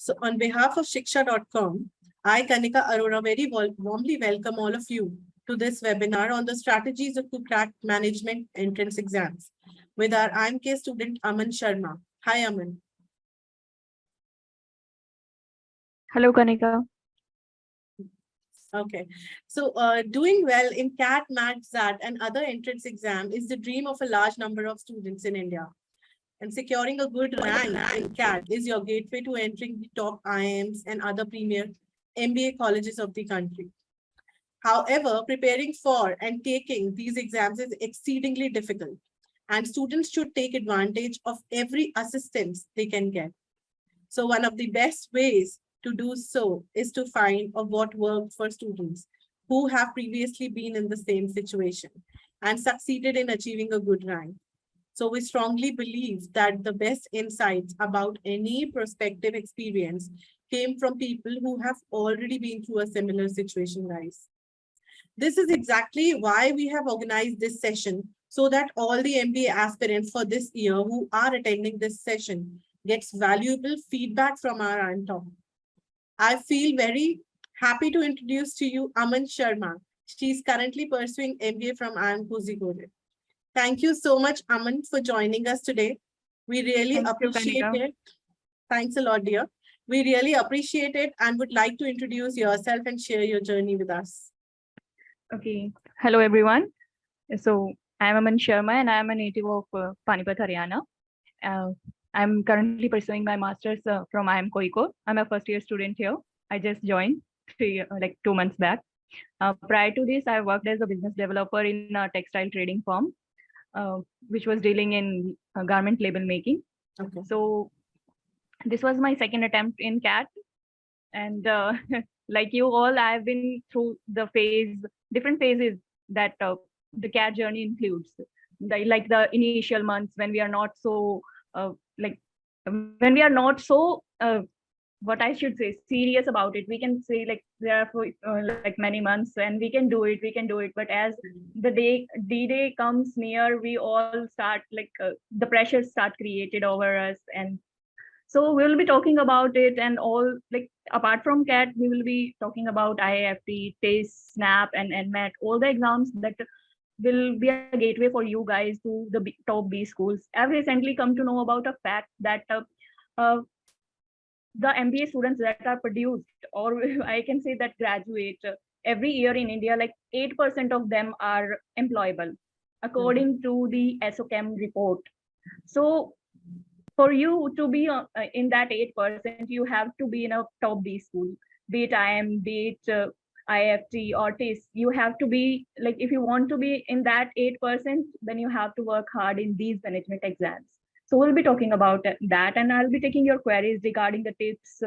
So on behalf of Shiksha.com, I, Kanika Arora, very warmly welcome all of you to this webinar on the strategies to crack management entrance exams with our IMK student Aman Sharma. Hi, Aman. Hello, Kanika. Okay, so doing well in CAT, MAT, XAT, and other entrance exam is the dream of a large number of students in India. And securing a good rank in CAT is your gateway to entering the top IIMs and other premier MBA colleges of the country. However, preparing for and taking these exams is exceedingly difficult, and students should take advantage of every assistance they can get. So one of the best ways to do so is to find what worked for students who have previously been in the same situation and succeeded in achieving a good rank. So we strongly believe that the best insights about any prospective experience came from people who have already been through a similar situation, guys. This is exactly why we have organized this session, so that all the MBA aspirants for this year who are attending this session gets valuable feedback from our IIM talk. I feel very happy to introduce to you Aman Sharma. She is currently pursuing MBA from IIM Kozhikode. Thank you so much, Aman, for joining us today. We really appreciate it. Thanks a lot, dear. We really appreciate it and would like to introduce yourself and share your journey with us. Okay. Hello, everyone. So I'm Aman Sharma and I'm a native of Panipat, Haryana. I'm currently pursuing my master's from IIM Kozhikode. I'm a first year student here. I just joined 2 months back. Prior to this, I worked as a business developer in a textile trading firm, which was dealing in garment label making. Okay. So this was my second attempt in CAT. And like you all, I've been through the different phases that the CAT journey includes. Like the initial months when we are not so what I should say, serious about it. We can say like there are for like many months and we can do it. But as the D-Day comes near, we all start the pressures start created over us. And so we'll be talking about it, and all apart from CAT, we will be talking about IIFT, TASE, SNAP, and NMAT, all the exams that will be a gateway for you guys to the top B schools. I've recently come to know about a fact that the MBA students that are produced, or I can say that graduate every year in India, 8% of them are employable, according to the SOCAM report. So for you to be in that 8%, you have to be in a top B school, be it IIM, be it IIFT or TASE. You have to be if you want to be in that 8%, then you have to work hard in these management exams. So we'll be talking about that, and I'll be taking your queries regarding the tips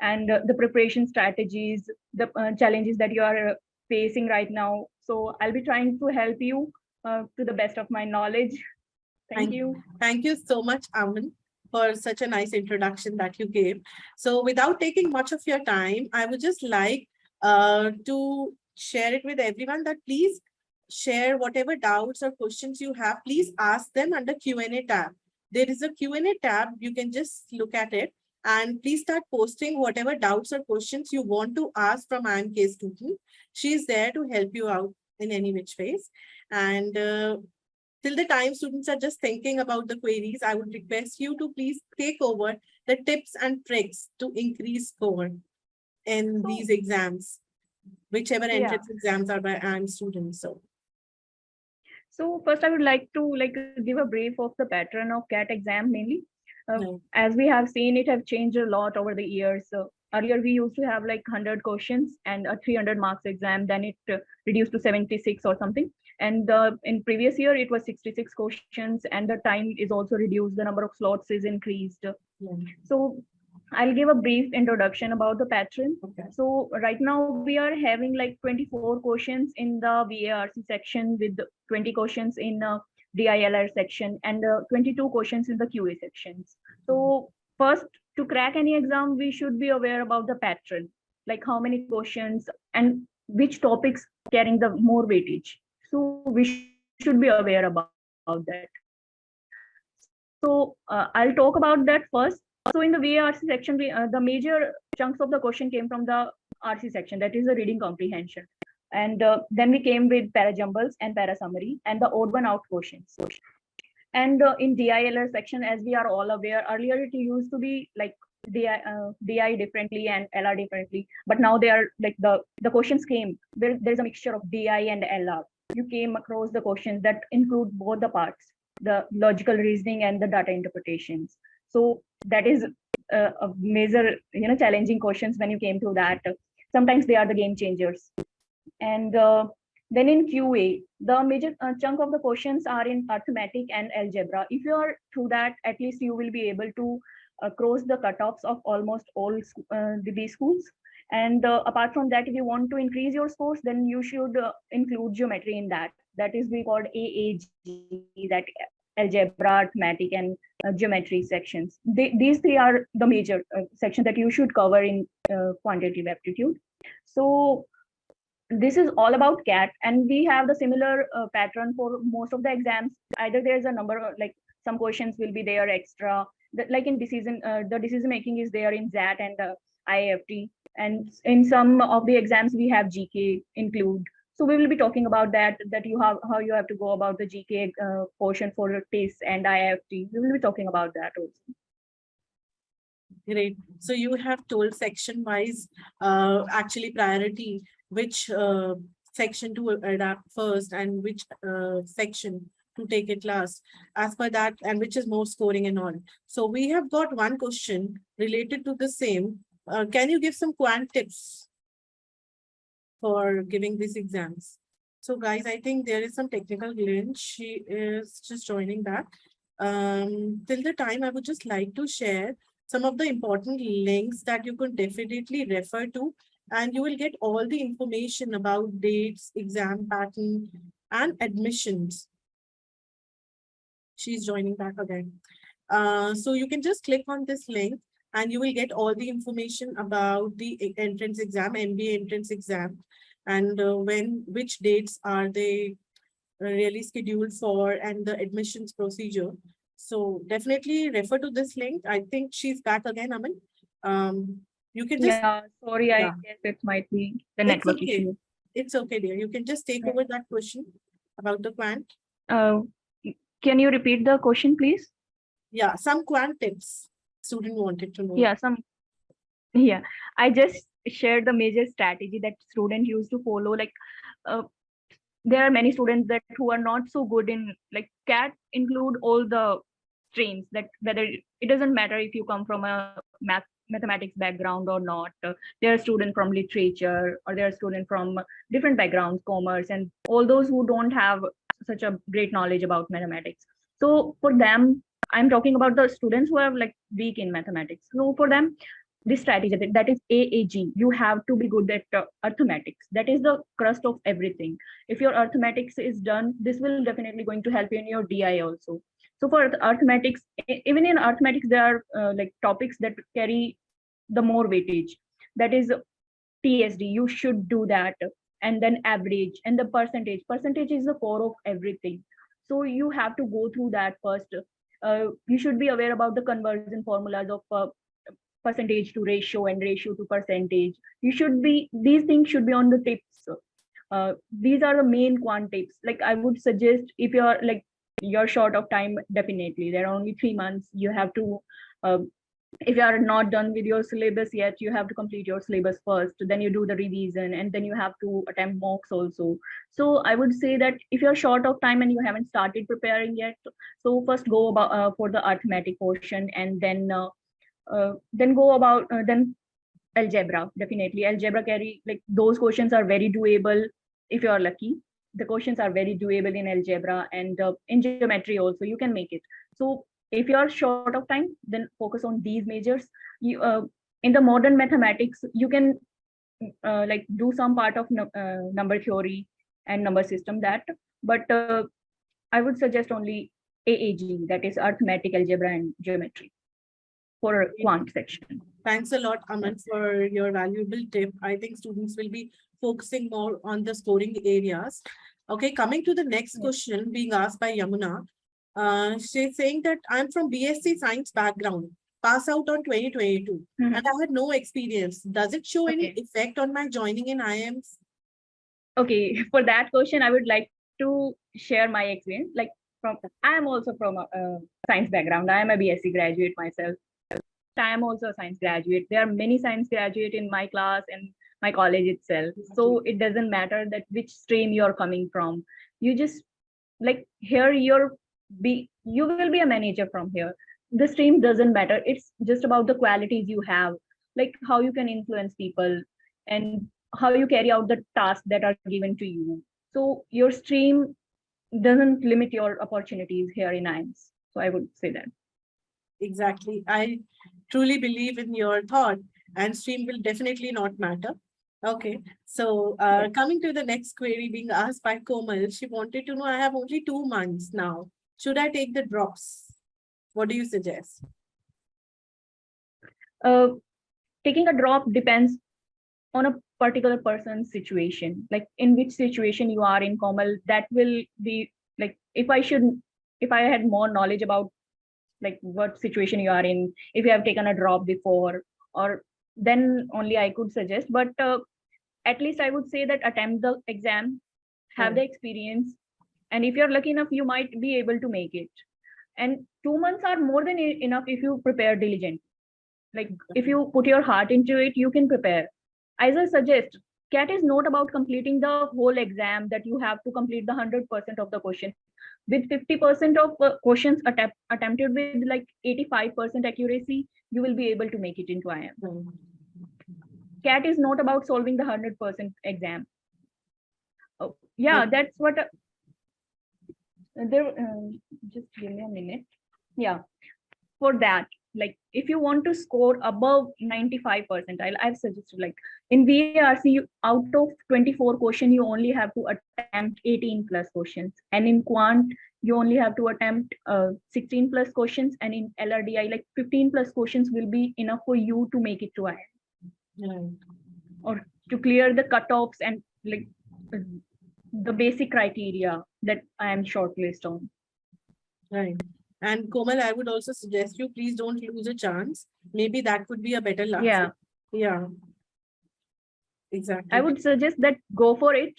and the preparation strategies, the challenges that you are facing right now. So I'll be trying to help you to the best of my knowledge. Thank you. Thank you so much, Aman, for such a nice introduction that you gave. So without taking much of your time, I would just like to share it with everyone that please share whatever doubts or questions you have. Please ask them under Q&A tab. There is a Q&A tab. You can just look at it and please start posting whatever doubts or questions you want to ask from IMK student. She is there to help you out in any which ways. And till the time students are just thinking about the queries, I would request you to please take over the tips and tricks to increase score in these exams, whichever entrance exams are by IIM students. So first, I would like to give a brief of the pattern of CAT exam mainly. As we have seen, it have changed a lot over the years. So earlier we used to have 100 questions and a 300 marks exam. Then it reduced to 76 or something. And in previous year, it was 66 questions, and the time is also reduced. The number of slots is increased. So I'll give a brief introduction about the pattern. Okay. So right now we are having 24 questions in the VARC section, with 20 questions in DILR section, and 22 questions in the QA sections. So first, to crack any exam, we should be aware about the pattern, like how many questions and which topics carrying the more weightage. So we should be aware about that. So I'll talk about that first. So in the VARC section, the major chunks of the question came from the RC section, that is the reading comprehension. And then we came with para jumbles and para summary and the odd one out questions. And in DILR section, as we are all aware, earlier it used to be like DI differently and LR differently, but now they are like the questions came, there's a mixture of DI and LR. You came across the questions that include both the parts, the logical reasoning and the data interpretations. So that is a major, challenging questions when you came to that. Sometimes they are the game changers. And then in QA, the major chunk of the questions are in arithmetic and algebra. If you are through that, at least you will be able to cross the cutoffs of almost all the schools. And apart from that, if you want to increase your scores, then you should include geometry in that. That is we called AAG, that algebra, arithmetic, and geometry sections. These three are the major sections that you should cover in quantitative aptitude. So this is all about CAT, and we have the similar pattern for most of the exams. Either there's a number, like some questions will be there extra, like in decision, the decision making is there in ZAT and IIFT, and in some of the exams we have GK include. So we will be talking about that you have how you have to go about the GK portion for your TIS and IIFT. We will be talking about that also. Great. So you have told section wise, actually priority, which section to adapt first and which section to take it last, as per that, and which is more scoring and all. So we have got one question related to the same. Can you give some quant tips for giving these exams? So guys, I think there is some technical glitch. She is just joining back. Till the time, I would just like to share some of the important links that you could definitely refer to, and you will get all the information about dates, exam pattern, and admissions. She's joining back again. So you can just click on this link and you will get all the information about the entrance exam, MBA entrance exam, and which dates are they really scheduled for, and the admissions procedure. So definitely refer to this link. I think she's back again, Aman. You can just— sorry, I guess it might be the network issue. It's okay, dear. You can just take over that question about the quant. Can you repeat the question, please? Yeah, some quant tips student wanted to know. Yeah, I just shared the major strategy that student used to follow. Like there are many students that who are not so good in, like, CAT include all the streams, that whether it doesn't matter if you come from a mathematics background or not. There are students from literature, or there are students from different backgrounds, commerce, and all those who don't have such a great knowledge about mathematics. So for them, I'm talking about the students who are like weak in mathematics. So for them, this strategy, that is AAG, you have to be good at arithmetics. That is the crust of everything. If your arithmetics is done, this will definitely going to help you in your DI also. So for arithmetics, even in arithmetics, there are like topics that carry the more weightage. That is TSD, you should do that. And then average and the percentage. Percentage is the core of everything. So you have to go through that first. You should be aware about the conversion formulas of percentage to ratio and ratio to percentage. These things should be on the tips. These are the main quant tips. Like I would suggest, if you're short of time, definitely there are only 3 months. You have to, if you are not done with your syllabus yet, you have to complete your syllabus first, then you do the revision, and then you have to attempt mocks also. So I would say that if you're short of time and you haven't started preparing yet, so first go about for the arithmetic portion, and then go about then algebra. Definitely algebra carry, like, those questions are very doable if you are lucky. The questions are very doable in algebra, and in geometry also you can make it. So if you are short of time, then focus on these majors. You in the modern mathematics, you can like do some part of number theory and number system, but I would suggest only AAG, that is arithmetic, algebra, and geometry for quant section. Thanks a lot, Aman, for your valuable tip. I think students will be focusing more on the scoring areas. Okay, coming to the next question being asked by Yamuna. She's saying that I'm from BSc Science background. pass out on 2022 Mhm. and I had no experience. Does it show any Okay. effect on my joining in IIMs? Okay, for that question, I would like to share my experience. Like I am also from a science background. I am a BSc graduate myself. I am also a science graduate. There are many science graduate in my class and my college itself. So it doesn't matter that which stream you're coming from. You just like here you will be a manager from here. The stream doesn't matter. It's just about the qualities you have, like how you can influence people and how you carry out the tasks that are given to you. So your stream doesn't limit your opportunities here in IIMS. So I would say that. Exactly. I truly believe in your thought, and stream will definitely not matter. Okay. So Yes. coming to the next query being asked by Komal, she wanted to know, I have only 2 months now. Should I take the drops? What do you suggest? Uh, taking a drop depends on a particular person's situation, like in which situation you are in, Komal. That will be like if I had more knowledge about like what situation you are in, if you have taken a drop before, or then only I could suggest. But at least I would say that attempt the exam, have the experience, and if you're lucky enough, you might be able to make it. And 2 months are more than enough if you prepare diligently. Like if you put your heart into it, you can prepare. As I suggest, CAT is not about completing the whole exam, that you have to complete the 100% of the question. With 50% of questions attempted with like 85% accuracy, you will be able to make it into IIM. CAT is not about solving the 100% exam. Oh, yeah, that's what there. Just give me a minute. Yeah, for that, like if you want to score above 95 percentile, I've suggested like in VARC, out of 24 question, you only have to attempt 18 plus questions, and in quant you only have to attempt 16 plus questions, and in LRDI like 15 plus questions will be enough for you to make it to IIM or to clear the cutoffs and like the basic criteria that I am shortlisted on. Right. And Komal, I would also suggest you, please don't lose a chance. Maybe that could be a better luck. Yeah. Yeah. Exactly. I would suggest that go for it,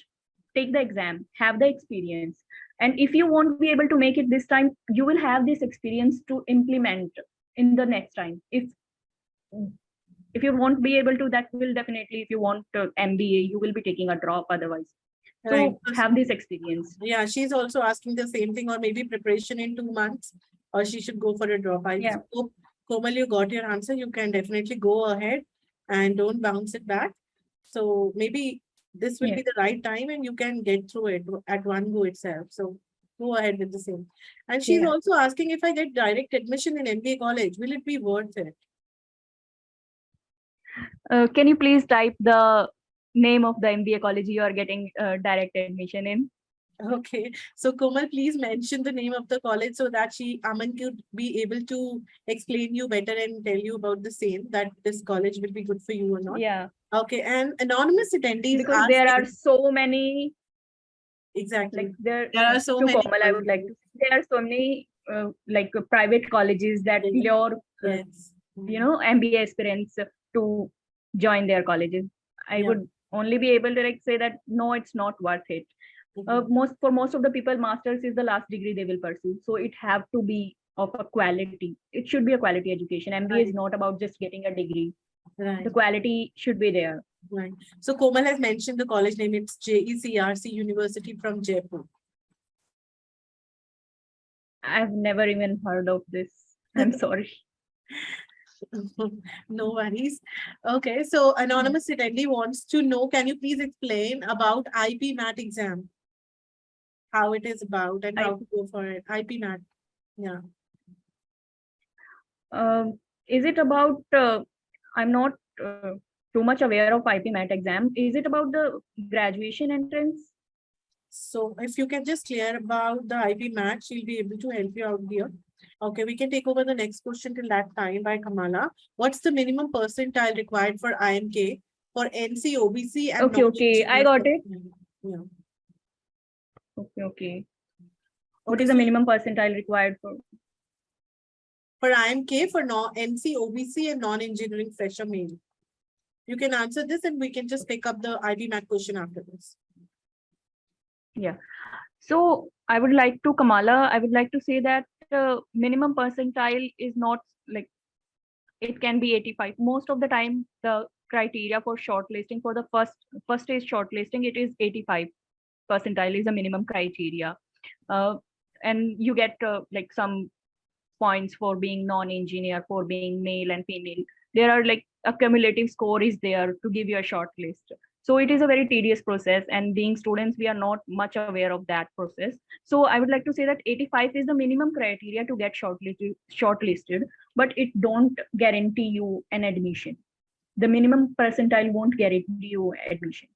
take the exam, have the experience. And if you won't be able to make it this time, you will have this experience to implement in the next time. If you won't be able to, that will definitely, if you want MBA, you will be taking a drop otherwise. Right. So have this experience. Yeah, she's also asking the same thing, or maybe preparation in 2 months, or she should go for a drop. I hope, Komal, you got your answer. You can definitely go ahead and don't bounce it back. So maybe this will be the right time and you can get through it at one go itself. So go ahead with the same. And she's also asking, if I get direct admission in MBA college, will it be worth it? Can you please type the name of the MBA college you are getting direct admission in? Okay, so Komal, please mention the name of the college so that Aman could be able to explain you better and tell you about the same, that this college will be good for you or not. Yeah. Okay, and anonymous attendees because there are so many. Exactly. Like there are so many. Komal, I would like to. There are so many like private colleges that lure MBA aspirants to join their colleges. I would only be able to like say that no, it's not worth it. For most of the people, masters is the last degree they will pursue, so it have to be of a quality. It should be a quality education. MBA is not about just getting a degree. The quality should be there. Right. So Komal has mentioned the college name. It's JECRC University from Jaipur. I've never even heard of this. I'm sorry. No worries. Okay, so anonymous attendee wants to know, can you please explain about IP MAT exam? How it is about and how to go for it. IP MAT. Yeah. Is it about, I'm not too much aware of IP MAT exam. Is it about the graduation entrance? So if you can just clear about the IP MAT, she'll be able to help you out here. Okay, we can take over the next question till that time by Kamala. What's the minimum percentile required for IMK for NC, OBC and Okay, I got it. Yeah. Okay. What is the minimum percentile required for for IMK for NC, OBC and non-engineering fresher male? You can answer this and we can just pick up the IB Math question after this. So I would like to, Kamala, I would like to say that minimum percentile is not like, it can be 85. Most of the time, the criteria for shortlisting for the first stage shortlisting, it is 85 percentile is a minimum criteria. And you get like some points for being non-engineer, for being male and female. There are like a cumulative score is there to give you a short list. So it is a very tedious process, and being students, we are not much aware of that process. So I would like to say that 85 is the minimum criteria to get shortlisted, but it don't guarantee you an admission. The minimum percentile won't guarantee you admission,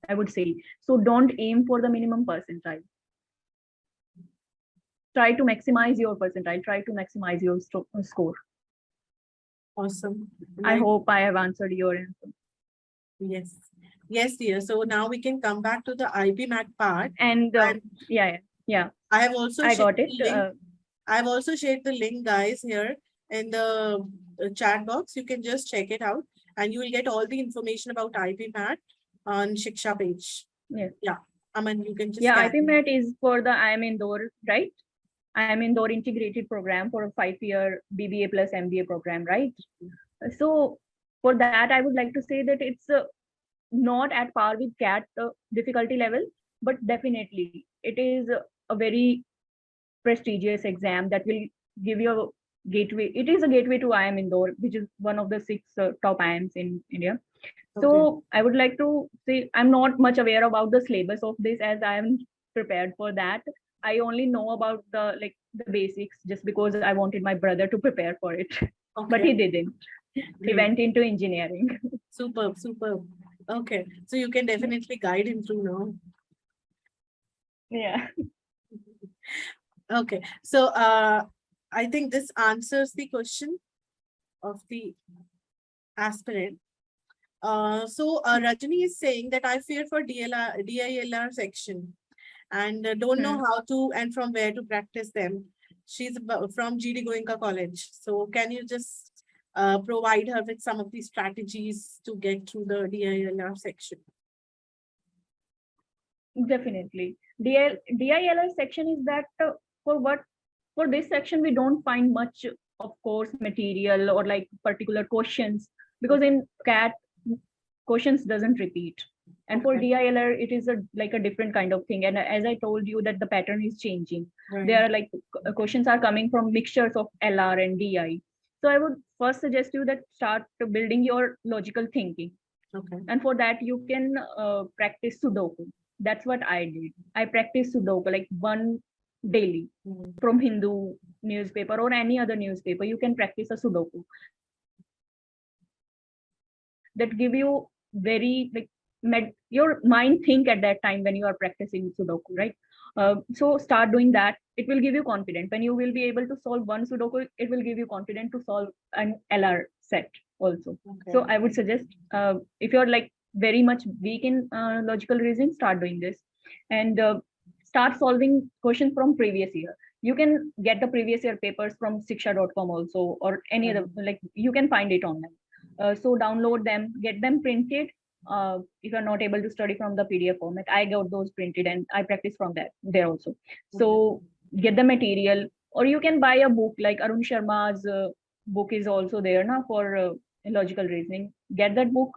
I would say. So don't aim for the minimum percentile. Try to maximize your percentile, try to maximize your score. Awesome. I hope I have answered your answer. Yes. Yes, dear. So now we can come back to the IB Math part. And yeah. I have also I got shared it. the link. I have also shared the link, guys, here in the chat box. You can just check it out and you will get all the information about IB Math on Shiksha page. Yeah. Aman, you can just IB Math is for the IIM Indore, right? IIM Indore integrated program for a 5-year BBA plus MBA program, right? So for that, I would like to say that it's not at par with CAT difficulty level, but definitely it is a very prestigious exam that will give you a gateway. It is a gateway to IIM Indore, which is one of the 6 top IIMs in India. Okay. So I would like to say I'm not much aware about the syllabus of this, as I am prepared for that. I only know about the basics just because I wanted my brother to prepare for it, but he didn't. He went into engineering. Superb. Okay, so you can definitely guide him through now. Yeah. Okay, so I think this answers the question of the aspirant. So Rajani is saying that I fear for DILR section and don't know how to and from where to practice them. She's from GD Goenka College. So can you just provide her with some of these strategies to get through the DILR section? Definitely. DILR section is that for this section, we don't find much of course material or like particular questions, because in CAT, questions doesn't repeat. And for DILR, it is like a different kind of thing. And as I told you that the pattern is changing. Right. There are like questions are coming from mixtures of LR and DI. So I would first suggest you that start building your logical thinking. Okay. And for that, you can practice Sudoku. That's what I did. I practiced Sudoku like one daily from Hindu newspaper or any other newspaper. You can practice a Sudoku. That give you very your mind think at that time when you are practicing Sudoku, right? So start doing that. It will give you confidence. When you will be able to solve one Sudoku, it will give you confidence to solve an LR set also. Okay. So I would suggest if you're like very much weak in logical reasoning, start doing this and start solving questions from previous year. You can get the previous year papers from Shiksha.com also, or any other, like you can find it online. So download them, get them printed. If you're not able to study from the PDF format, I got those printed and I practice from there also. So get the material, or you can buy a book like Arun Sharma's book is also there now for logical reasoning. Get that book,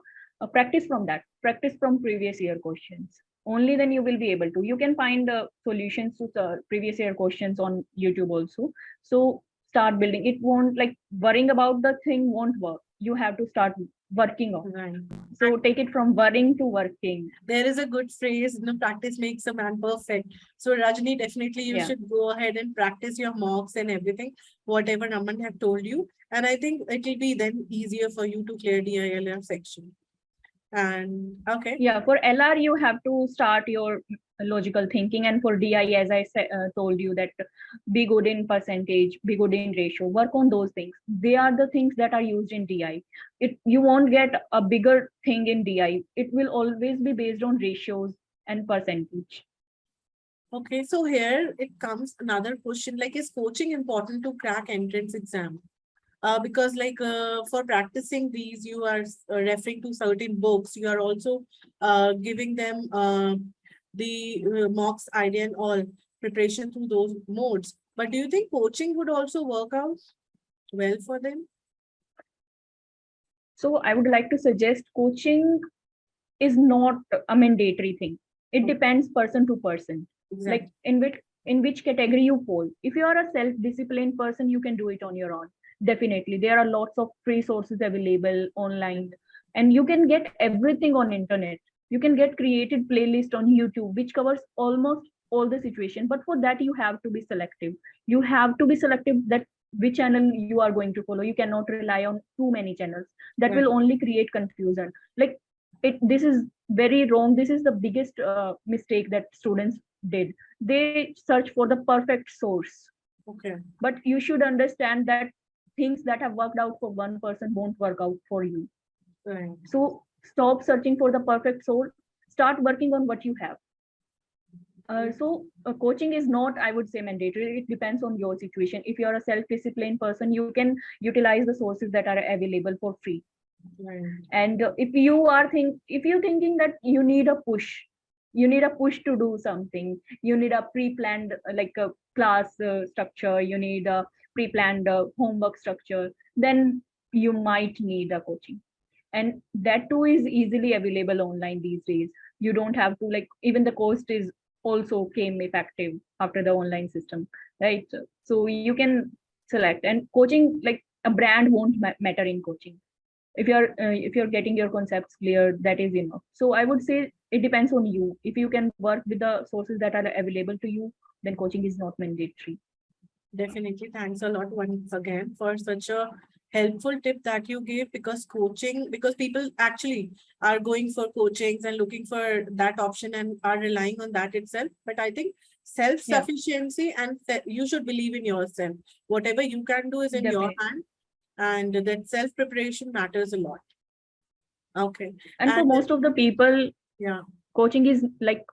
practice from that, practice from previous year questions. Only then you will be able to. You can find solutions to previous year questions on YouTube also. So start building. It won't like worrying about the thing won't work. You have to start working on. Right. So take it from worrying to working. There is a good phrase, practice makes a man perfect. So Rajani, definitely you should go ahead and practice your mocks and everything, whatever Naman have told you. And I think it will be then easier for you to clear the DILR section. And okay. Yeah, for LR, you have to start your logical thinking, and for DI, as I told you, that be good in percentage, be good in ratio, work on those things. They are the things that are used in DI. You won't get a bigger thing in DI. It will always be based on ratios and percentage. Okay, so here it comes another question, like, is coaching important to crack entrance exam? because like for practicing these, you are referring to certain books. You are also giving them the mocks idea and all preparation through those modes. But do you think coaching would also work out well for them? So I would like to suggest coaching is not a mandatory thing. It Okay. depends person to person. Exactly. Like in which category you fall. If you are a self-disciplined person, you can do it on your own. Definitely. There are lots of free sources available online, and you can get everything on internet. You can get created playlist on YouTube, which covers almost all the situation. But for that, you have to be selective. You have to be selective that which channel you are going to follow. You cannot rely on too many channels. That Right. will only create confusion. Like this is very wrong. This is the biggest mistake that students did. They search for the perfect source, Okay. but you should understand that things that have worked out for one person won't work out for you. Right. So stop searching for the perfect source, start working on what you have. Coaching is not, I would say, mandatory. It depends on your situation. If you're a self-disciplined person, you can utilize the sources that are available for free. Right. And if you're thinking that you need a push to do something, you need a pre-planned like a class structure, you need a pre-planned homework structure, then you might need a coaching. And that too is easily available online these days. You don't have to, like, even the cost is also came effective after the online system, right? So you can select. And coaching, like, a brand won't matter in coaching. If you're getting your concepts clear, that is enough. So I would say it depends on you. If you can work with the sources that are available to you, then coaching is not mandatory. Definitely. Thanks a lot once again for such a helpful tip that you gave, because coaching, because people actually are going for coachings and looking for that option and are relying on that itself. But I think Yeah, self-sufficiency and you should believe in yourself. Whatever you can do is in your definitely. hand, and that self-preparation matters a lot. Okay. And for And most of the people, yeah, coaching is like,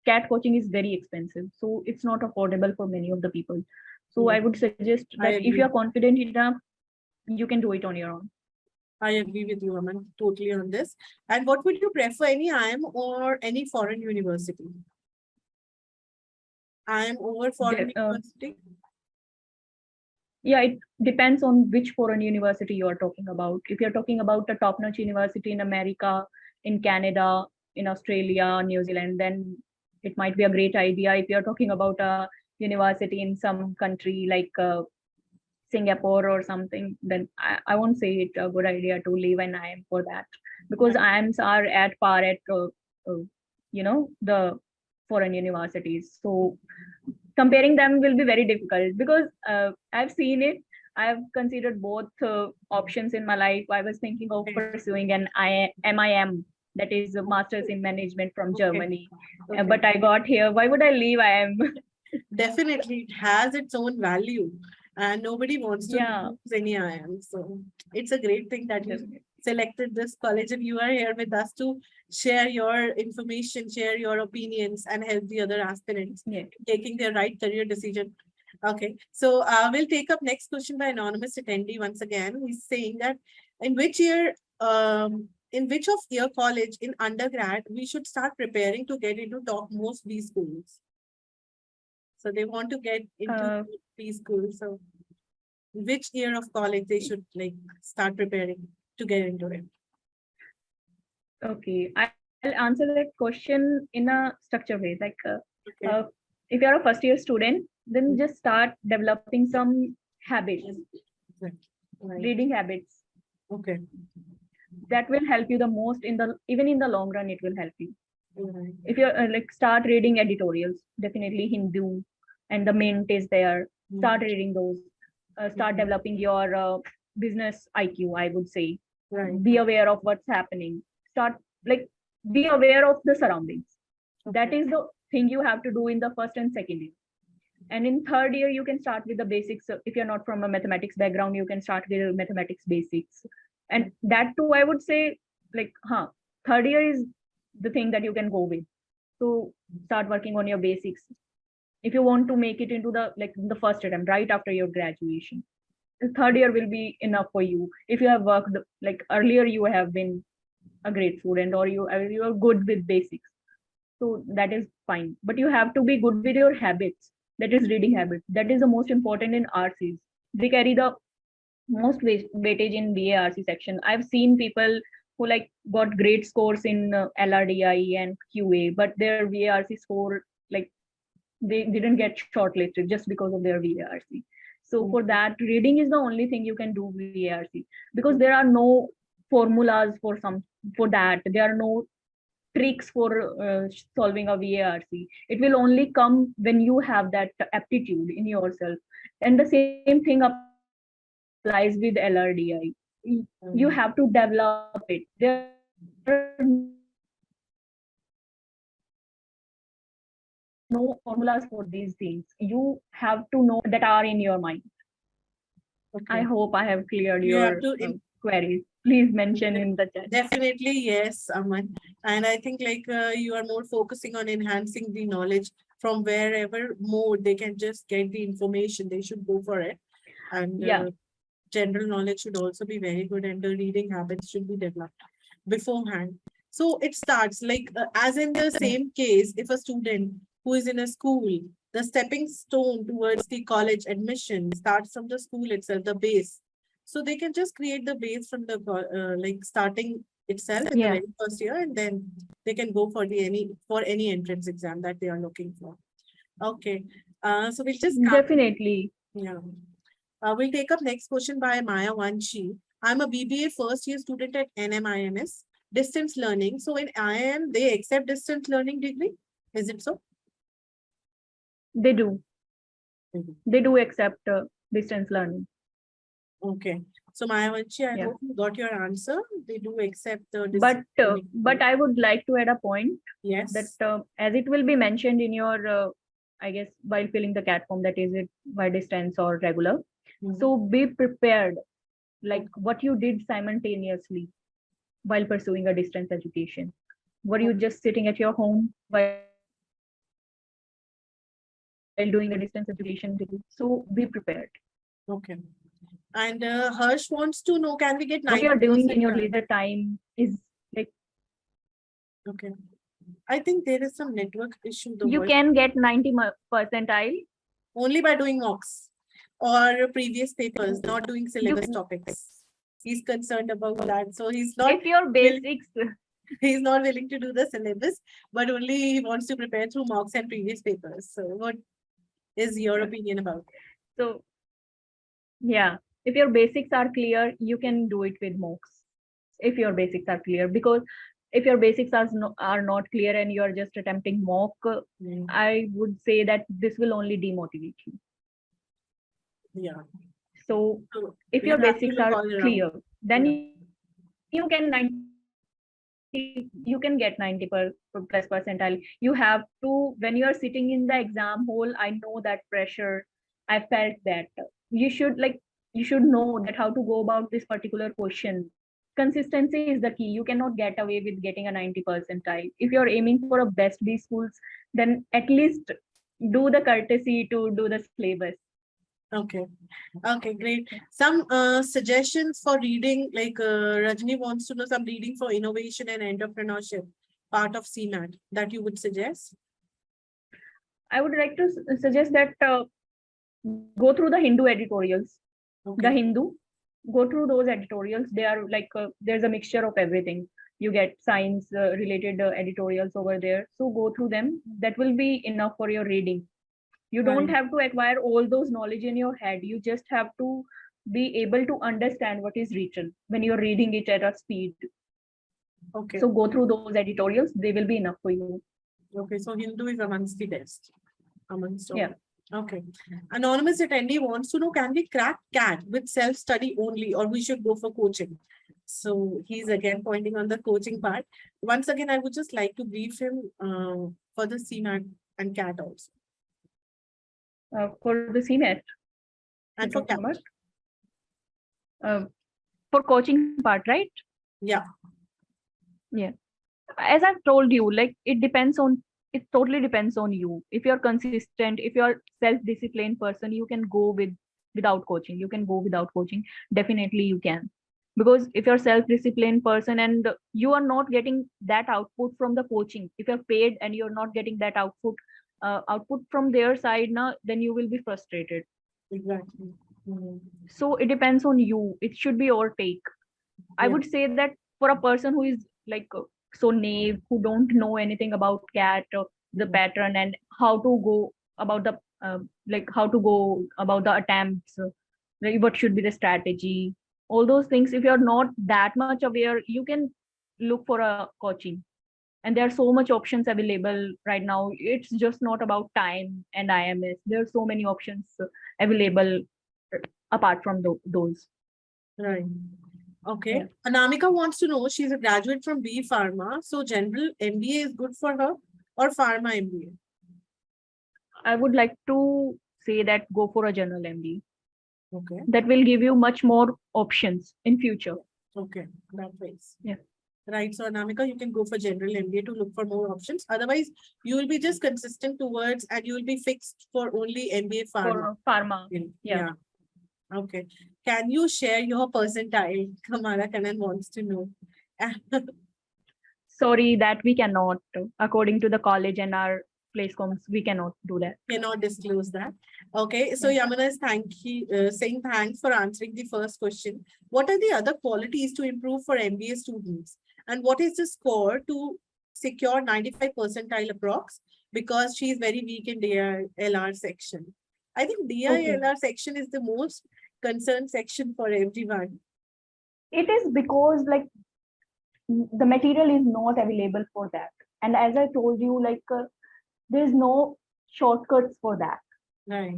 cat coaching is very expensive, so it's not affordable for many of the people. So yeah, I would suggest I that if agree. you're confident enough, you can do it on your own. I agree with you, Aman, totally on this. And what would you prefer, any IIM or any foreign university? IIM over foreign De- uh, university? yeah, it depends on which foreign university you are talking about. If you're talking about a top-notch university in America, in Canada, in Australia, New Zealand, then it might be a great idea. If you're talking about a university in some country like Singapore or something, then I won't say it a good idea to leave an IIM for that, because Right. IIMs are at par at the foreign universities. So comparing them will be very difficult, because I've seen it. I've considered both options in my life. I was thinking of Okay. pursuing an MIM, that is a Masters in Management from Okay. Germany. Okay. But I got here. Why would I leave IIM? Definitely, it has its own value, and nobody wants to Yeah, lose any IIM. So it's a great thing that you definitely. selected this college and you are here with us to share your information, share your opinions, and help the other aspirants Yeah. taking their right career decision. Okay, so we'll take up next question by anonymous attendee once again. He's saying that in which year, in which of year college in undergrad we should start preparing to get into top most B schools. So they want to get into Uh, B school. So which year of college they should like start preparing to get into it? okay, I'll answer that question in a structured way. Like, Okay. if you're a first year student, then just start developing some habits, Right. Right. reading habits. Okay. That will help you the most in the, even in the long run, it will help you. Right. If you're like, start reading editorials, definitely Hindu and the Mint is there. Start reading those. Start developing your business IQ, I would say. Right. Be aware of what's happening. Start, like, be aware of the surroundings. That Okay. is the thing you have to do in the first and second year. And in third year, you can start with the basics. If you're not from a mathematics background, you can start with mathematics basics. And that too, I would say, like, third year is the thing that you can go with. So start working on your basics if you want to make it into the, like, the first attempt right after your graduation. third year will be enough for you. If you have worked like earlier, you have been a great student, or you are good with basics, so that is fine. But you have to be good with your habits. That is reading habits. That is the most important in RCs. They carry the most weightage in BARC section. I've seen people who like got great scores in LRDI and QA, but their VARC score, like, they didn't get shortlisted just because of their VARC. So for that, reading is the only thing you can do with VARC, because there are no formulas for that. There are no tricks for solving a VARC. It will only come when you have that aptitude in yourself. And the same thing applies with LRDI. You have to develop it. There are no formulas for these things. You have to know that are in your mind. Okay. I hope I have cleared You have your to queries. Please mention in the chat. Definitely, yes, Aman. And I think like you are more focusing on enhancing the knowledge from wherever more they can just get the information. They should go for it. And Yeah. general knowledge should also be very good, and the reading habits should be developed beforehand. So it starts like as in the same case, if a student who is in a school, the stepping stone towards the college admission starts from the school itself, the base. So they can just create the base from the like starting itself in the Yeah. very first year, and then they can go for the any entrance exam that they are looking for. Okay. So we'll just come. Definitely. Yeah. We'll take up next question by Maya Vanchi. I'm a BBA first year student at NMIMS, distance learning. So in IIM, they accept distance learning degree? Is it so? They do. Mhm. They do accept distance learning. Okay. So Maya Vanchi, I Yeah. hope you got your answer. They do accept the But distance learning but degree. I would like to add a point Yes. that as it will be mentioned in your I guess while filling the CAT form, that is it by distance or regular. Mhm. So be prepared, like what you did simultaneously while pursuing a distance education. Were you just sitting at your home while doing the distance education degree? So be prepared. Okay. And Harsh wants to know, can we get What you are doing in your 90%? leisure time is like Okay. I think there is some network issue. The you voice can get 90 percentile. only by doing mocks or previous papers, not doing syllabus topics. He's concerned about that. So he's not If your basics, he's not willing to do the syllabus, but only he wants to prepare through mocks and previous papers. So what is your opinion about it? so yeah, if your basics are clear, you can do it with mocks. If your basics are clear, because if your basics are not clear and you are just attempting mock, Mm, I would say that this will only demotivate you. yeah. So So if we your have to basics look are all around. clear, then Yeah. you can 90 you can get 90 plus percentile. You have to, when you are sitting in the exam hall, I know that pressure. I felt that you should know that how to go about this particular question. Consistency is the key. You cannot get away with getting a 90 percentile. If you're aiming for a best B schools, then at least do the courtesy to do the syllabus. Okay. Okay, great. Some suggestions for reading, like Rajni wants to know some reading for innovation and entrepreneurship, part of CMAT that you would suggest. I would like to suggest that go through the Hindu editorials. Okay. The Hindu, go through those editorials. They are like there's a mixture of everything. You get science related editorials over there. So go through them. That will be enough for your reading. You don't Right. have to acquire all those knowledge in your head. You just have to be able to understand what is written when you're reading it at a speed. Okay. So go through those editorials. They will be enough for you. Okay. So Hindu is amongst the best. Amongst all. Yeah. Okay. Anonymous attendee wants to know, can we crack CAT with self-study only, or we should go for coaching? So he's again pointing on the coaching part. Once again, I would just like to brief him for the CMAT and CAT also. For the CMAT. And for CAT. For coaching part, right? Yeah. Yeah. As I've told you, like it totally depends on you. If you're consistent, if you're self-disciplined person, you can go with without coaching. You can go without coaching. Definitely you can. Because if you're self-disciplined person and you are not getting that output from the coaching, if you're paid and you're not getting that output from their side now, then you will be frustrated. Exactly. So it depends on you. It should be your take. I Yeah. would say that for a person who is like so naive, who don't know anything about cat or the pattern and how to go about the like how to go about the attempts, like what should be the strategy, all those things. If you're not that much aware, you can look for a coaching. And there are so much options available right now. It's just not about time and IMS. There are so many options available apart from those. Right. Okay. Yeah. Anamika wants to know, she's a graduate from B Pharma. So general MBA is good for her or pharma MBA? I would like to say that go for a general MBA. Okay. That will give you much more options in future. Okay. That ways. Yeah. Right. So Anamika, you can go for general MBA to look for more options. Otherwise, you will be just consistent towards and you will be fixed for only MBA pharma. For pharma. Yeah. Okay. Can you share your percentile? Kamala Kanan wants to know. Sorry, that we cannot. According to the college and our place comms, we cannot do that. Cannot disclose that. Okay. So Yamuna is saying thanks for answering the first question. What are the other qualities to improve for MBA students? And what is the score to secure 95 percentile approx? Because she is very weak in DILR section. I think DILR section is the most concerned section for everyone. It is because like the material is not available for that. And as I told you, like there's no shortcuts for that. Right.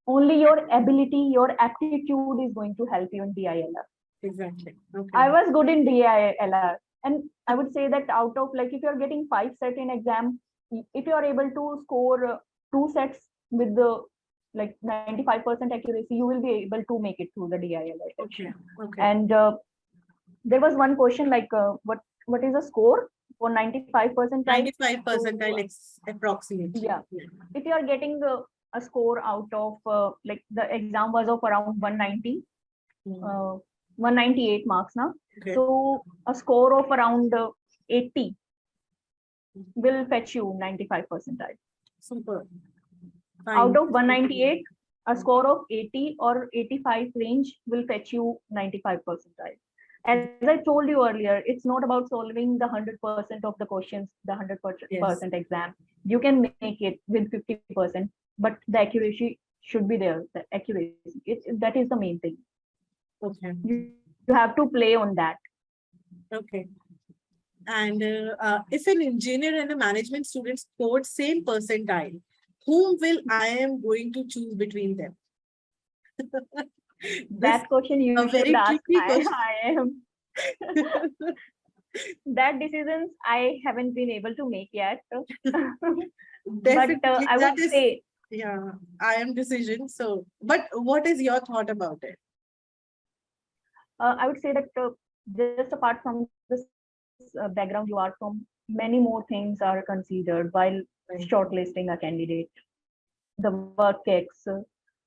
Only your ability, your aptitude is going to help you in DILR. Exactly. Okay. I was good in DILR. And I would say that out of like, if you're getting 5 sets in exam, if you're able to score 2 sets with the like 95% accuracy, you will be able to make it through the DILR. Okay. Okay. And there was one question like, what is the score for 95 percentile? 95 percentile approximately. Yeah. If you are getting a score out of like the exam was of around 190, 198 marks now. Okay. So a score of around 80 will fetch you 95 percentile. Super. Out of 198, a score of 80 or 85 range will fetch you 95 percentile. As I told you earlier, it's not about solving the 100% of the questions, the 100% exam. You can make it with 50%, but the accuracy should be there. The accuracy, that is the main thing. Okay. You have to play on that. Okay. And if an engineer and a management student scored same percentile, whom will I am going to choose between them? That question you should ask. I am. That decisions I haven't been able to make yet. But I would say, yeah, I am decision. So, but what is your thought about it? I would say that just apart from this background you are from, many more things are considered while shortlisting a candidate. The work ethics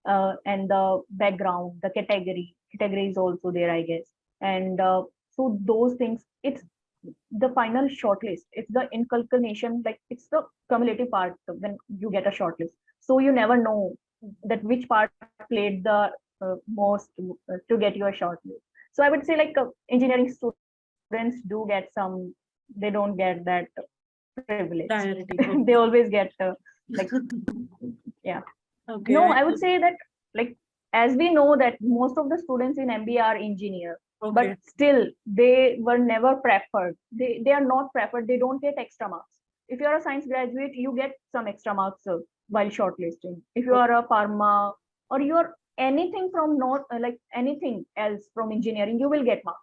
and the background, the category is also there, I guess. And so those things, it's the final shortlist. It's the inculcation, like it's the cumulative part when you get a shortlist. So you never know that which part played the most to get you a shortlist. So I would say like engineering students do get some, they don't get that privilege. They always get like, yeah. Okay. No, I would say that like, as we know that most of the students in MBA are engineers, but still they were never preferred. They are not preferred. They don't get extra marks. If you are a science graduate, you get some extra marks while shortlisting. If you are a pharma or you are anything from not like anything else from engineering, you will get marks.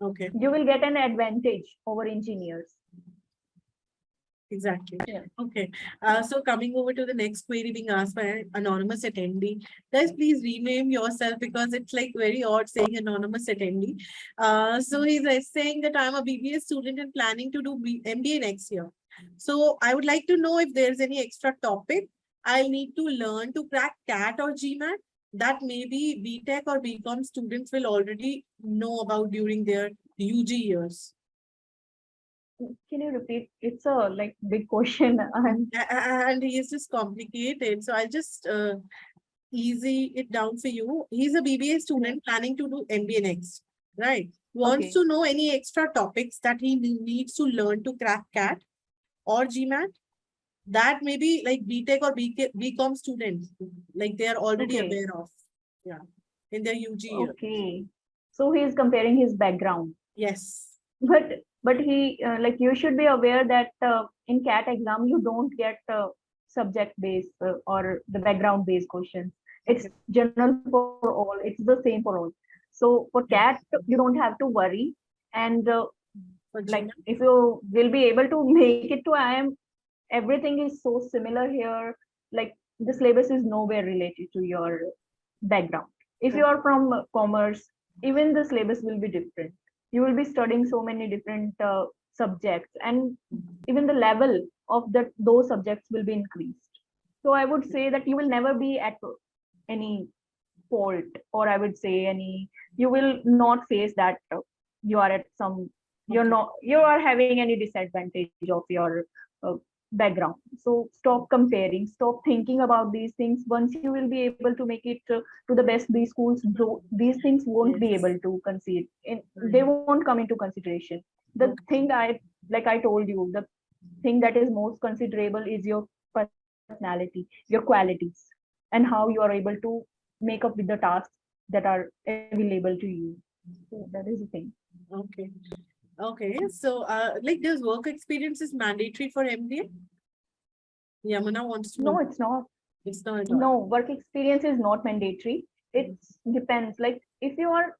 Okay. You will get an advantage over engineers. Exactly. Yeah. Okay. So coming over to the next query being asked by an anonymous attendee. Guys, please rename yourself because it's like very odd saying anonymous attendee. So he's saying that I'm a BBA student and planning to do MBA next year. So I would like to know if there's any extra topic I'll need to learn to crack CAT or GMAT that maybe BTech or BCom students will already know about during their UG years? Can you repeat? It's a like big question. And And he is just complicated. So I'll just easy it down for you. He's a BBA student planning to do MBA next, right? Wants okay, to know any extra topics that he needs to learn to crack CAT or GMAT. That maybe like BTech or BCom students, like they are already okay, aware of. Yeah, in their UG year. okay. So he is comparing his background, Yes. but he like you should be aware that in CAT exam you don't get subject based or the background based questions. It's Okay. general for all. It's the same for all. So for CAT you don't have to worry, and For like GMAT. if you will be able to make it to IIM, everything is so similar here. Like the syllabus is nowhere related to your background. If you Okay. are from commerce, even the syllabus will be different. You will be studying so many different subjects, and even the level of that those subjects will be increased. So I would say that you will never be at any fault, or I would say any, you will not face that you are at some, you're Okay. not, you are having any disadvantage of your uh, background. So stop comparing, stop thinking about these things. Once you will be able to make it to the best, these schools, these things won't be Yes. able to concede, they Right. won't come into consideration. The Okay. thing I, like I told you, the thing that is most considerable is your personality, your qualities, and how you are able to make up with the tasks that are available to you. So that is the thing. Okay. Okay. So, like, does work experience is mandatory for MBA? Yamuna wants to No, know. it's not. It's not at all. No, work experience is not mandatory. It depends. Like if you're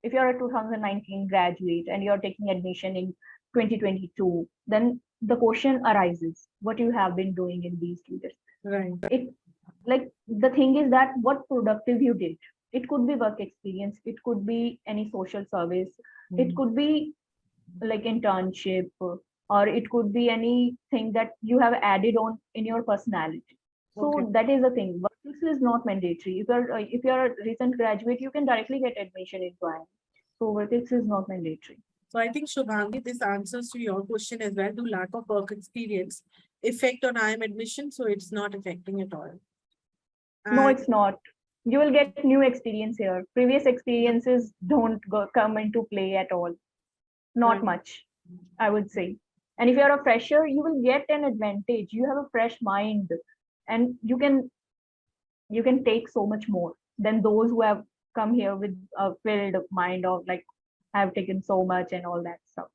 a 2019 graduate and you're taking admission in 2022, then the question arises: what you have been doing in these 2 years? Right. It like the thing is that what productive you did. It could be work experience. It could be any social service. It could be like internship, or it could be anything that you have added on in your personality. Okay. So that is the thing. But this is not mandatory. If you're a recent graduate, you can directly get admission into IIM. So vertex is not mandatory. So I think Shubhangi, this answers to your question as well. Do lack of work experience affect on IIM admission? So it's not affecting at all. No, And it's not. You will get new experience here. Previous experiences don't come into play at all. Not right. much, I would say. And if you're a fresher, you will get an advantage. You have a fresh mind, and you can take so much more than those who have come here with a filled mind of like I've taken so much and all that stuff.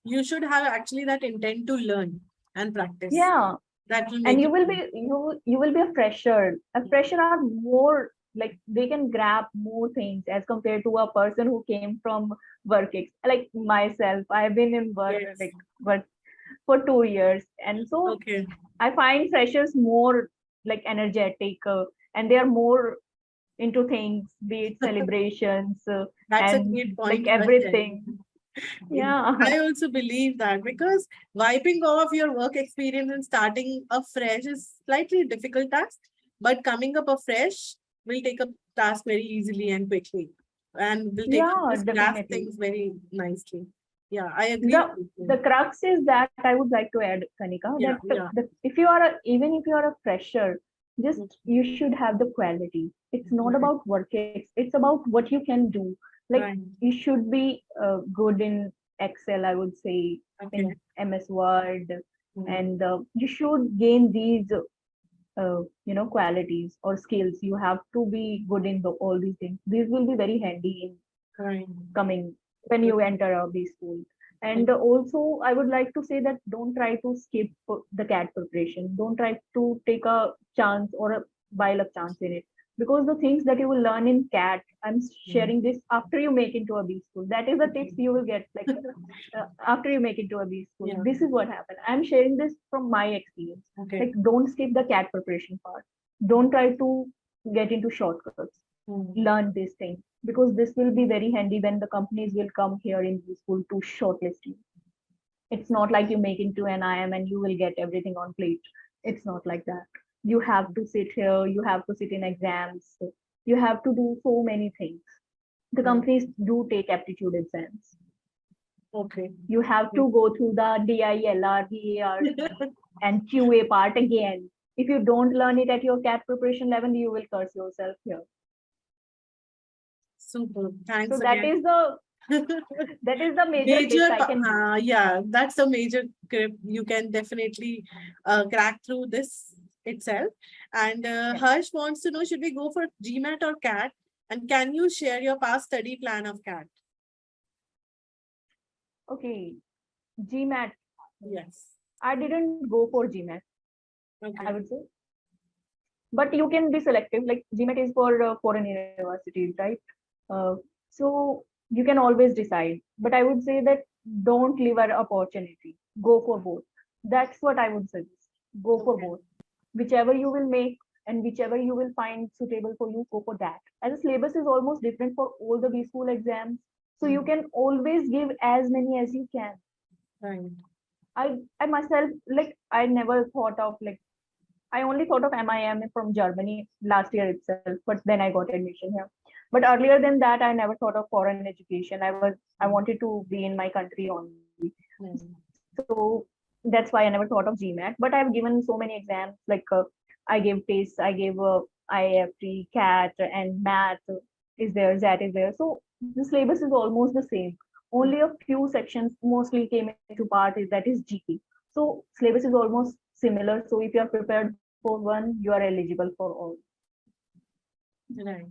You should have actually that intent to learn and practice. Yeah, That will and make it good. you will be a fresher. A fresher are more like they can grab more things as compared to a person who came from like myself. I've been in Yes. work for 2 years, and so Okay. I find freshers more like energetic, and they are more into things, be it celebrations That's a and great like point you are sharing. everything. Yeah, I also believe that because wiping off your work experience and starting afresh is slightly difficult task, but coming up afresh will take up task very easily and quickly, and will take up yeah, just grasp definitely. things very nicely. Yeah, I agree The with the you. crux is that I would like to add, Kanika, Yeah, that yeah. if you are even if you are a fresher, Mm, just you should have the quality. It's not right, about it's about what you can do. Like right. you should be good in Excel, I would say, Okay. in MS Word, Mm, and you should gain these qualities or skills. You have to be good in all these things. These will be very handy in right. coming when you enter a B school. And Okay. also, I would like to say that don't try to skip the CAT preparation. Don't try to take a chance or a bile of chance in it. Because the things that you will learn in CAT, I'm Mm, sharing this after you make into a B school. That is the tips okay. you will get like after you make it to a B school. Yeah. This is what happened. I'm sharing this from my experience. Okay. Like, don't skip the CAT preparation part. Don't try to get into shortcuts. Mm, Learn this thing because this will be very handy when the companies will come here in the school to shortlist you. It's not like you make into an IM and you will get everything on plate. It's not like that. You have to sit here, you have to sit in exams, You have to do so many things. The Right. companies do take aptitude exams. Okay. You have to go through the DILR, DAR, and QA part again. If you don't learn it at your CAT preparation level, you will curse yourself here. Super. Thanks So that again. is the major Major, trick I can do. yeah, that's a major grip. You can definitely crack through this itself. And Yeah. Harsh wants to know, should we go for GMAT or CAT? And can you share your past study plan of CAT? Okay, GMAT. Yes. I didn't go for GMAT, I Okay. would say. But you can be selective. Like GMAT is for foreign universities, right? So you can always decide. But I would say that don't leave an opportunity. Go for both. That's what I would suggest. Go for Okay. both. Whichever you will make and whichever you will find suitable for you, go for that. As the syllabus is almost different for all the B school exams, so you can always give as many as you can. Right. I myself, like, I never thought of, like, I only thought of MIM from Germany last year itself, but then I got admission here. But earlier than that, I never thought of foreign education. I wanted to be in my country only. Mm. So that's why I never thought of GMAT. But I've given so many exams, like I gave TASTE, I gave IFT, CAT, and math is there, ZAT is there. So the syllabus is almost the same. Only a few sections mostly came into part, is that is GK. So syllabus is almost similar. So if you are prepared for one, you are eligible for all. Right.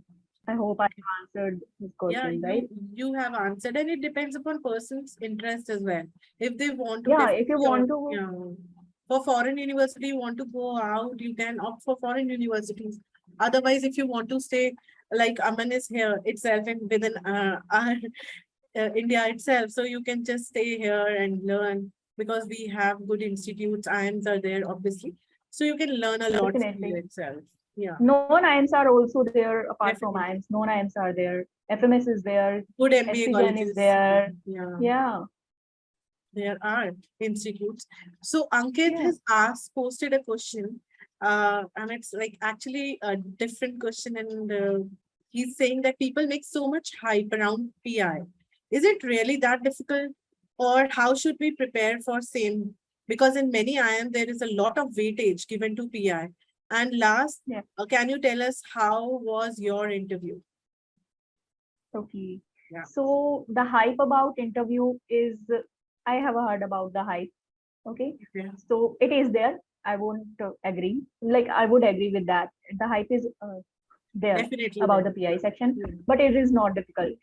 I hope I answered his Yeah, question, right? you have answered, and it depends upon person's interest as well. If they want to Yeah, if you definitely, want to, yeah, for foreign university, you want to go out, you can opt for foreign universities. Otherwise, if you want to stay like Aman is here itself and within our India itself, so you can just stay here and learn because we have good institutes. IIMs are there, obviously, so you can learn a lot here definitely. itself. Yeah, Non-IIMs are also there apart from definitely. IIMs. Non-IIMs are there. FMS is there. Good MBA SCGen is colleges. there. Yeah. Yeah. There are institutes. So Ankit Yeah. has posted a question, and it's like actually a different question, and he's saying that people make so much hype around PI. Is it really that difficult, or how should we prepare for same? Because in many IIM there is a lot of weightage given to PI. And last, Yeah. can you tell us how was your interview? Okay. Yeah. So the hype about interview is, I have heard about the hype. Okay. Yeah. So it is there. I won't agree. Like, I would agree with that. The hype is there Definitely about there. the PI section, Yeah. but it is not difficult.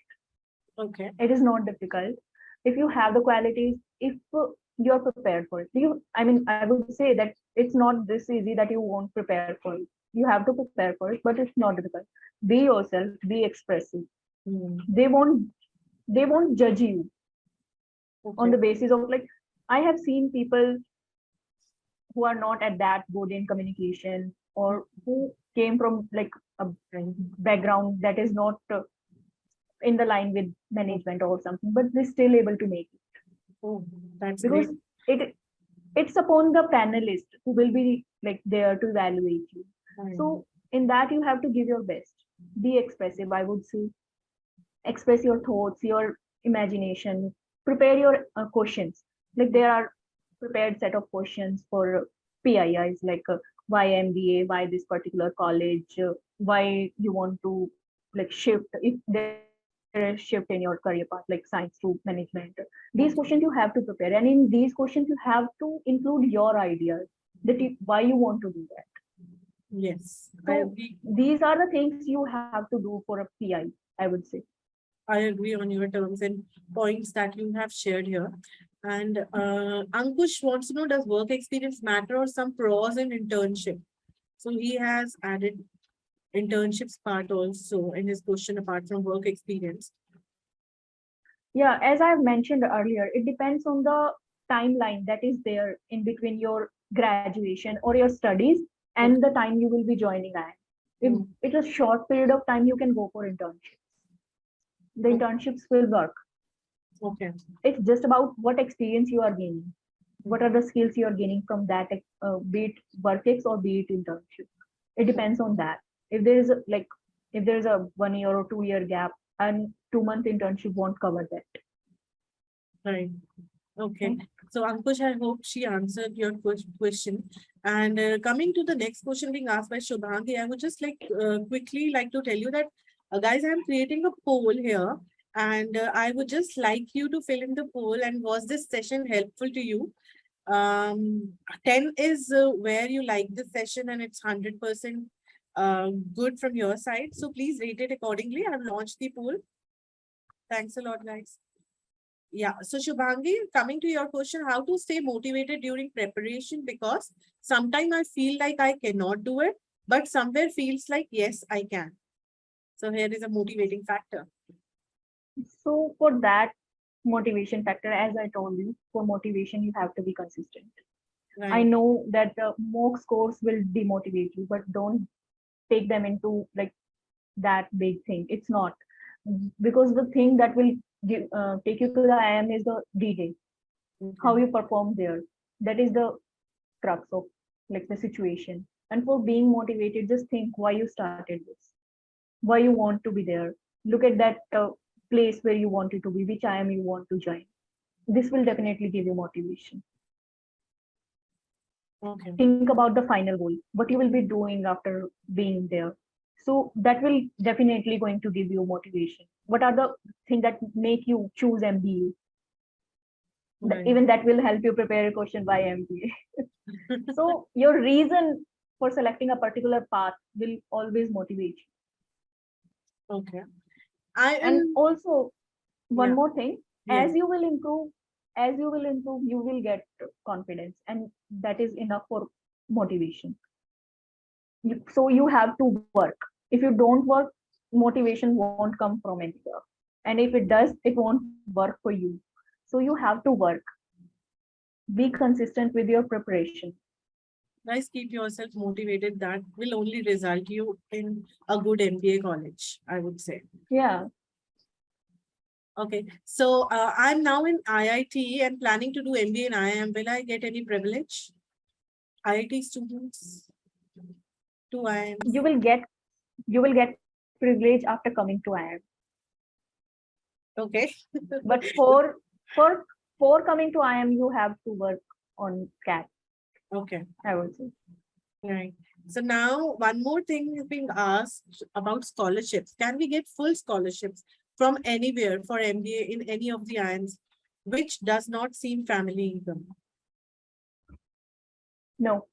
Okay. It is not difficult if you have the qualities. If you're prepared for it, I mean, I would say that it's not this easy that you won't prepare for it. You have to prepare for it, but it's not difficult. Be yourself, be expressive. Hmm. They won't judge you on Okay. the basis of, like, I have seen people who are not at that good in communication, or who came from, like, a background that is not in the line with management or something, but they're still able to make it, Oh, that's because great. it's upon the panelist who will be, like, there to evaluate you. So in that, you have to give your best. Be expressive, I would say. Express your thoughts, your imagination. Prepare your questions. Like, there are prepared set of questions for PIIs, like why MBA, why this particular college, why you want to, like, shift, if there is shift in your career path, like science to management. These questions you have to prepare, and in these questions you have to include your ideas, why you want to do that. Yes, I So agree. these are the things you have to do for a PI, I would say. I agree on your terms and points that you have shared here. And Ankush wants to know, does work experience matter or some pros in internship? So he has added internships part also in his question apart from work experience. Yeah, as I've mentioned earlier, it depends on the timeline that is there in between your graduation or your studies and the Okay. time you will be joining IIM. If Mm, it's a short period of time, you can go for internships. The okay. internships will work. Okay. It's just about what experience you are gaining. What are the skills you are gaining from that, be it work ex or be it internship. It depends on that. If there is like If there's a 1 year or 2 year gap, and 2 month internship won't cover that. Right. Okay. Okay. So Ankush, I hope she answered your question. And coming to the next question being asked by Shubhangi, I would just quickly like to tell you that, guys, I'm creating a poll here, and I would just like you to fill in the poll. And was this session helpful to you? 10 is where you like the session and it's 100% good from your side. So please rate it accordingly. I've launched the poll. Thanks a lot, guys. Yeah. So Shubhangi, coming to your question, how to stay motivated during preparation? Because sometimes I feel like I cannot do it, but somewhere feels like, yes, I can. So here is a motivating factor. So for that motivation factor, as I told you, for motivation, you have to be consistent. I Right. know that the mock scores will demotivate you, but don't take them into like that big thing. It's not, because the thing that will take you to the IIM is the D-Day, how Okay. you perform there. That is the crux of like the situation. And for being motivated, just think why you started this, why you want to be there. Look at that place where you wanted to be, which IIM you want to join. This will definitely give you motivation. Okay. Think about the final goal, what you will be doing after being there. So that will definitely going to give you motivation. What are the things that make you choose MBA? Right. Even that will help you prepare a question by MBA. So your reason for selecting a particular path will always motivate you. Okay. I And am, also one yeah, more thing, yeah. as you will improve, you will get confidence, and that is enough for motivation. So you have to work. If you don't work, motivation won't come from anywhere, and if it does, it won't work for you. So you have to work, be consistent with your preparation. Guys, keep yourself motivated. That will only result you in a good MBA college, I would say. Yeah, Okay. So I'm now in IIT and planning to do MBA in IIM. Will I get any privilege? IIT students to IIMs. you will get privilege after coming to IIM. Okay. But for coming to IIM, you have to work on CAT, Okay. I would say. Right. So now one more thing is being asked about scholarships. Can we get full scholarships from anywhere for MBA in any of the IIMs, which does not seem family income? No,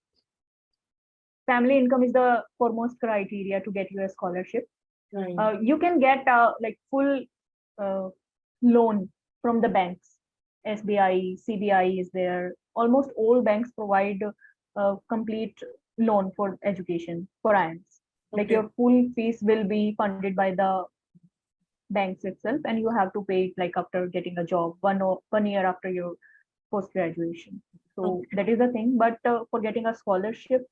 family income is the foremost criteria to get you a scholarship. Right. You can get like full uh, loan from the banks. SBI, CBI is there. Almost all banks provide complete loan for education for IIMs. Like Okay. your full fees will be funded by the banks itself, and you have to pay it like after getting a job, 1 year after your post graduation. So Okay. that is the thing. But for getting a scholarship,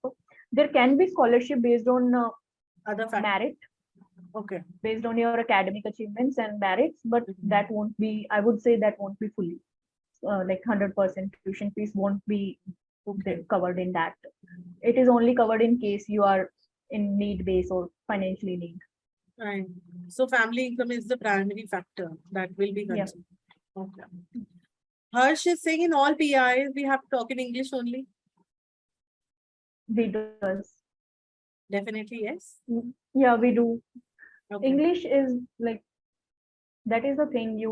there can be scholarship based on Other factors. merit, Okay. based on your academic achievements and merits, but that won't be, I would say that won't be fully like 100% tuition fees won't be Okay. covered in that. It is only covered in case you are in need base or financially need. Right. So family income is the primary factor that will be Yeah, considered. Okay. Harsh is saying in all PIs we have to talk in English only. we does. Definitely yes. Yeah, we do. Okay. English is like, that is the thing you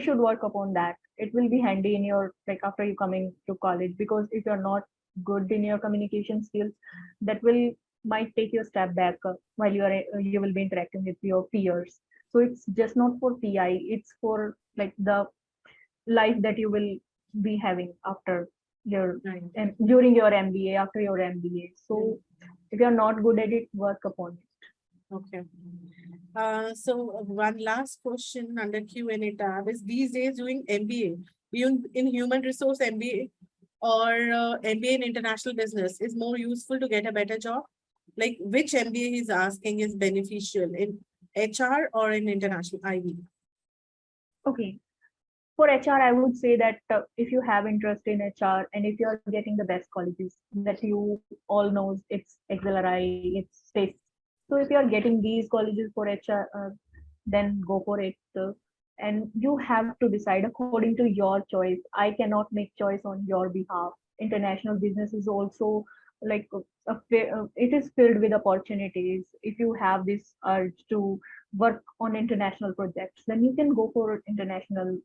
should work upon that. It will be handy in your like after you coming to college, because if you're not good in your communication skills, that will might take you a step back while you will be interacting with your peers. So it's just not for PI, it's for like the life that you will be having after your Right. and during your MBA, after your MBA. So if you're not good at it, work upon it. Okay. So one last question under Q&A tab is these days doing MBA, in human resource MBA or MBA in international business is more useful to get a better job? Like which MBA he's asking is beneficial in HR or in international IB? Okay. For HR, I would say that if you have interest in HR and if you are getting the best colleges that you all knows, it's XLRI, it's STACE, So if you are getting these colleges for HR, then go for it. And you have to decide according to your choice. I cannot make choice on your behalf. International business is also like it is filled with opportunities. If you have this urge to work on international projects, then you can go for international,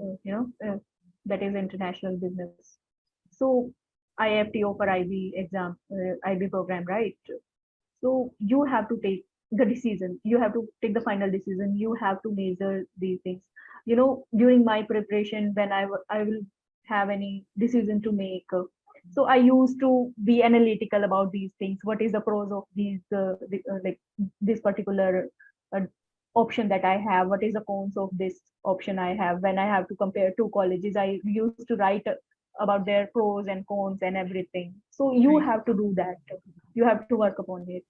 that is international business. So IFT offer IB exam, IB program, right? So you have to take the decision. You have to take the final decision. You have to measure these things. During my preparation, when I will have any decision to make. So I used to be analytical about these things. What is the pros of these, like this particular uh, option that I have? What is the cons of this option I have? When I have to compare two colleges, I used to write about their pros and cons and everything. So you Right. have to do that. You have to work upon it.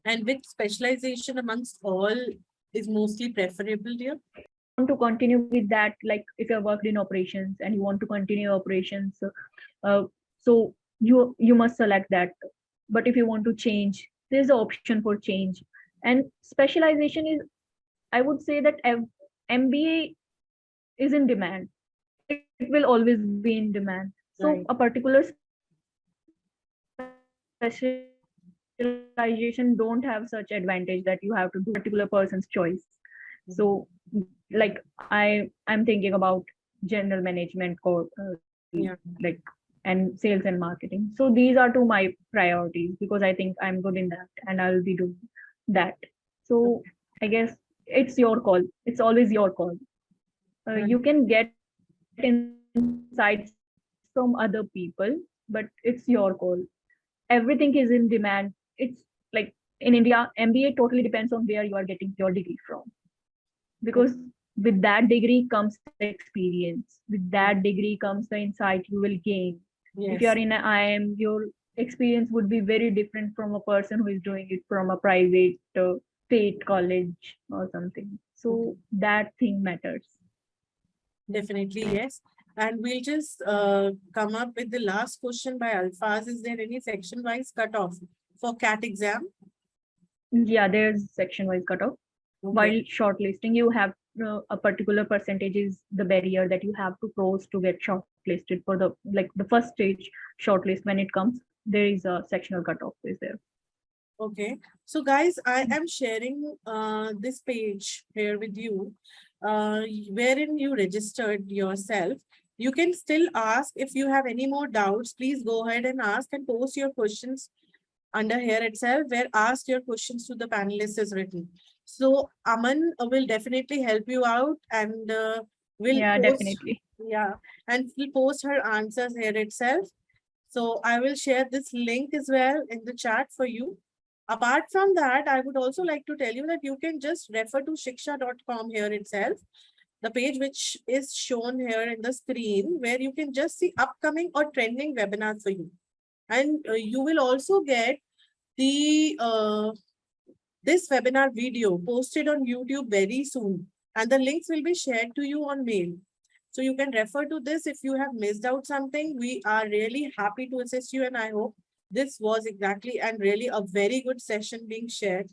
And which specialization amongst all is mostly preferable, dear? Want to continue with that, like if you have worked in operations and you want to continue operations, so you must select that. But if you want to change, there's an option for change. And specialization is, I would say that MBA is in demand. It will always be in demand. So Right. a particular specialization don't have such advantage that you have to do particular person's choice. So like I'm thinking about general management Yeah. like and sales and marketing. So these are two my priorities because I think I'm good in that and I'll be doing that. So I guess it's your call. It's always your call. You can get insights from other people, but it's your call. Everything is in demand. It's like in India, MBA totally depends on where you are getting your degree from. Because with that degree comes the experience. With that degree comes the insight you will gain. If you Yes. are in an IIM, your experience would be very different from a person who is doing it from a private state college or something. So that thing matters. Definitely, yes. And we'll just come up with the last question by Alfaz. Is there any section-wise cutoff for CAT exam? Yeah, there's section-wise cutoff. While Okay. shortlisting, you have a particular percentage is the barrier that you have to cross to get shortlisted for the first stage shortlist. When it comes, there is a sectional cutoff is there. Okay. So guys, I am sharing this page here with you, wherein you registered yourself. You can still ask if you have any more doubts. Please go ahead and ask and post your questions under here itself, where ask your questions to the panelists is written. So Aman will definitely help you out and will Yeah, post, definitely. yeah, and will post her answers here itself. So I will share this link as well in the chat for you. Apart from that, I would also like to tell you that you can just refer to shiksha.com here itself, the page which is shown here in the screen, where you can just see upcoming or trending webinars for you. And you will also get the this webinar video posted on YouTube very soon, and the links will be shared to you on mail. So you can refer to this if you have missed out something. We are really happy to assist you, and I hope this was exactly and really a very good session being shared.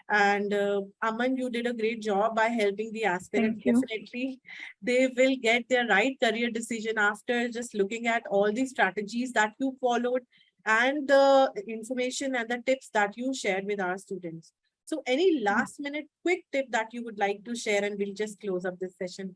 And Aman, you did a great job by helping the aspirants. Thank you. Definitely, they will get their right career decision after just looking at all the strategies that you followed and the information and the tips that you shared with our students. So any last minute quick tip that you would like to share, and we'll just close up this session.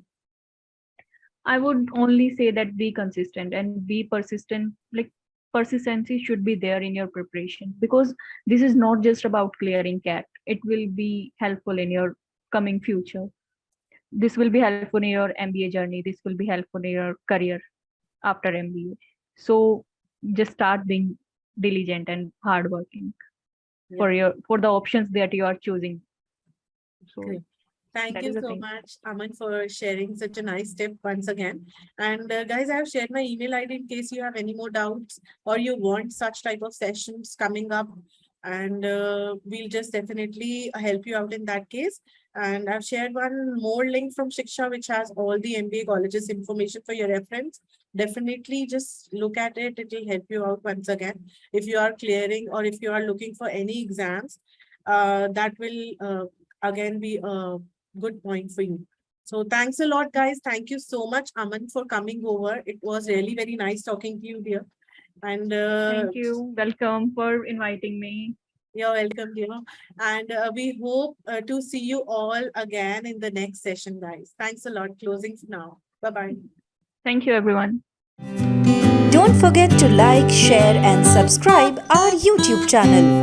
I would only say that be consistent and be persistent. Like persistency should be there in your preparation because this is not just about clearing CAT. It will be helpful in your coming future. This will be helpful in your MBA journey. This will be helpful in your career after MBA. So just start being diligent and hardworking for the options that you are choosing. So Great. Thank that you is the so thing. much, Aman, for sharing such a nice tip once again. And guys, I have shared my email ID in case you have any more doubts or you want such type of sessions coming up. And we'll just definitely help you out in that case. And I've shared one more link from Shiksha, which has all the MBA colleges information for your reference. Definitely just look at it. It will help you out once again. If you are clearing or if you are looking for any exams, that will again be a good point for you. So thanks a lot, guys. Thank you so much, Aman, for coming over. It was really very nice talking to you, dear. And Thank you. Welcome for inviting me. you're welcome, dear. And we hope to see you all again in the next session, guys. Thanks a lot. Closing now. Bye-bye. Thank you, everyone. Don't forget to like, share, and subscribe our YouTube channel.